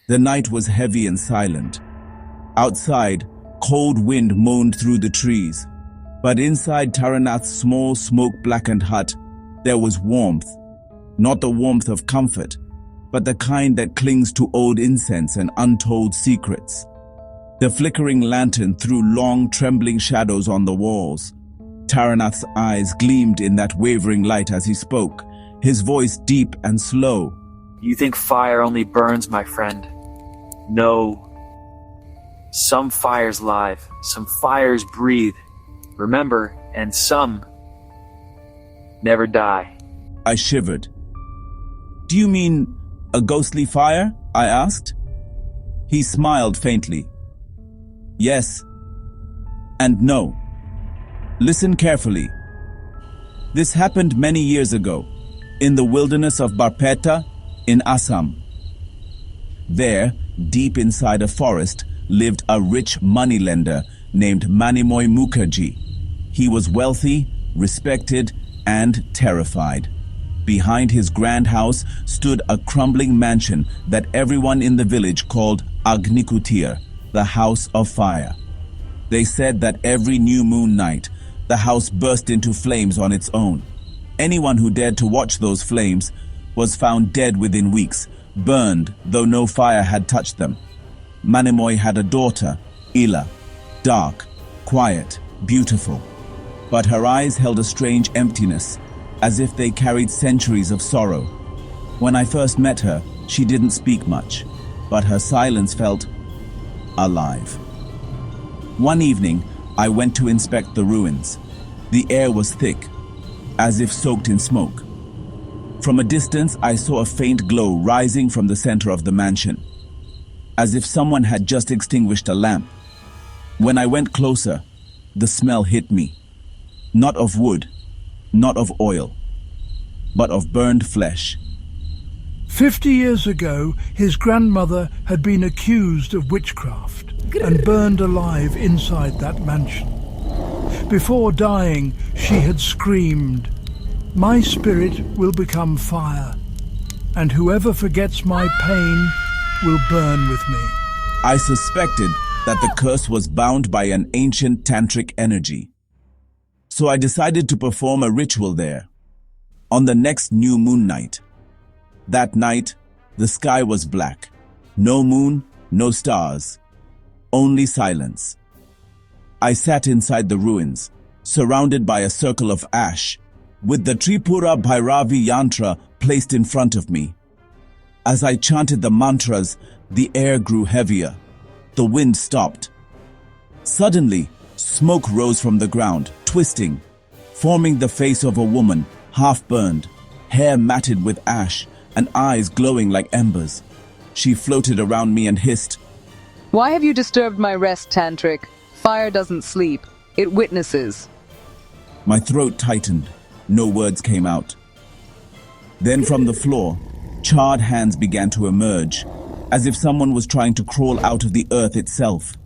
The night was heavy and silent. Outside, cold wind moaned through the trees. But inside Taranath's small, smoke-blackened hut, there was warmth. Not the warmth of comfort, but the kind that clings to old incense and untold secrets. The flickering lantern threw long, trembling shadows on the walls. Taranath's eyes gleamed in that wavering light as he spoke, his voice deep and slow. You think fire only burns, my friend? No. Some fires live, some fires breathe. Remember, and some never die. I shivered. Do you mean a ghostly fire? I asked. He smiled faintly. Yes and no. Listen carefully. This happened many years ago, in the wilderness of Barpeta in Assam. There, deep inside a forest, lived a rich moneylender named Manimoy Mukherjee. He was wealthy, respected, and terrified. Behind his grand house stood a crumbling mansion that everyone in the village called Agnikutir, the House of Fire. They said that every new moon night, the house burst into flames on its own. Anyone who dared to watch those flames was found dead within weeks, burned though no fire had touched them. Manimoy had a daughter, Ila, dark, quiet, beautiful. But her eyes held a strange emptiness, as if they carried centuries of sorrow. When I first met her, she didn't speak much, but her silence felt alive. One evening, I went to inspect the ruins. The air was thick, as if soaked in smoke. From a distance, I saw a faint glow rising from the center of the mansion, as if someone had just extinguished a lamp. When I went closer, the smell hit me. Not of wood, not of oil, but of burned flesh. 50 years ago, his grandmother had been accused of witchcraft and burned alive inside that mansion. Before dying, she had screamed, "My spirit will become fire, and whoever forgets my pain will burn with me." I suspected that the curse was bound by an ancient tantric energy. So I decided to perform a ritual there, on the next new moon night. That night, the sky was black. No moon, no stars. Only silence. I sat inside the ruins, surrounded by a circle of ash, with the Tripura Bhairavi yantra placed in front of me. As I chanted the mantras, the air grew heavier. The wind stopped. Suddenly, smoke rose from the ground, twisting, forming the face of a woman, half-burned, hair matted with ash, and eyes glowing like embers. She floated around me and hissed, "Why have you disturbed my rest, Tantrik? Fire doesn't sleep. It witnesses." My throat tightened. No words came out. Then from the floor, charred hands began to emerge, as if someone was trying to crawl out of the earth itself.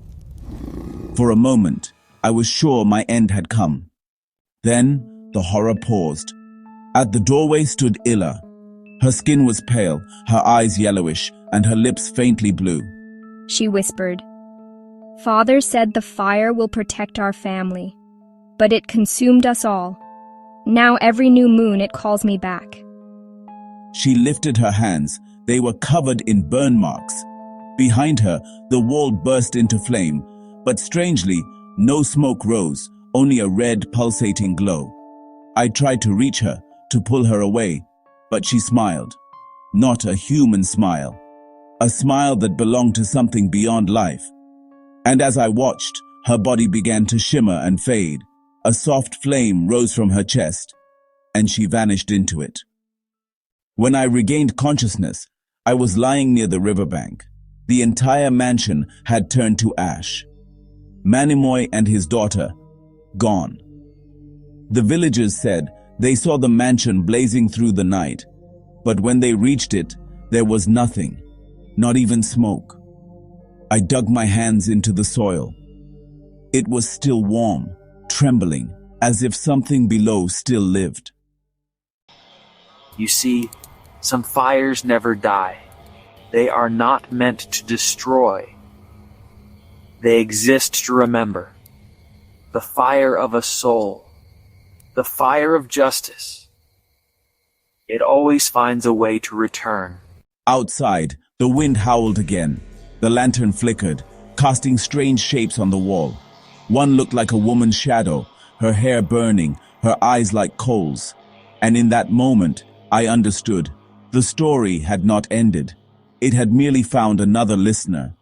For a moment, I was sure my end had come. Then the horror paused. At the doorway stood Ila. Her skin was pale, her eyes yellowish, and her lips faintly blue. She whispered, "Father said the fire will protect our family, but it consumed us all. Now every new moon it calls me back." She lifted her hands. They were covered in burn marks. Behind her, the wall burst into flame, but strangely, no smoke rose, only a red, pulsating glow. I tried to reach her, to pull her away, but she smiled. Not a human smile. A smile that belonged to something beyond life. And as I watched, her body began to shimmer and fade. A soft flame rose from her chest, and she vanished into it. When I regained consciousness, I was lying near the riverbank. The entire mansion had turned to ash. Manimoy and his daughter, gone. The villagers said they saw the mansion blazing through the night, but when they reached it, there was nothing, not even smoke. I dug my hands into the soil. It was still warm, trembling, as if something below still lived. You see, some fires never die. They are not meant to destroy. They exist to remember. The fire of a soul. The fire of justice. It always finds a way to return. Outside, the wind howled again. The lantern flickered, casting strange shapes on the wall. One looked like a woman's shadow, her hair burning, her eyes like coals. And in that moment, I understood. The story had not ended. It had merely found another listener.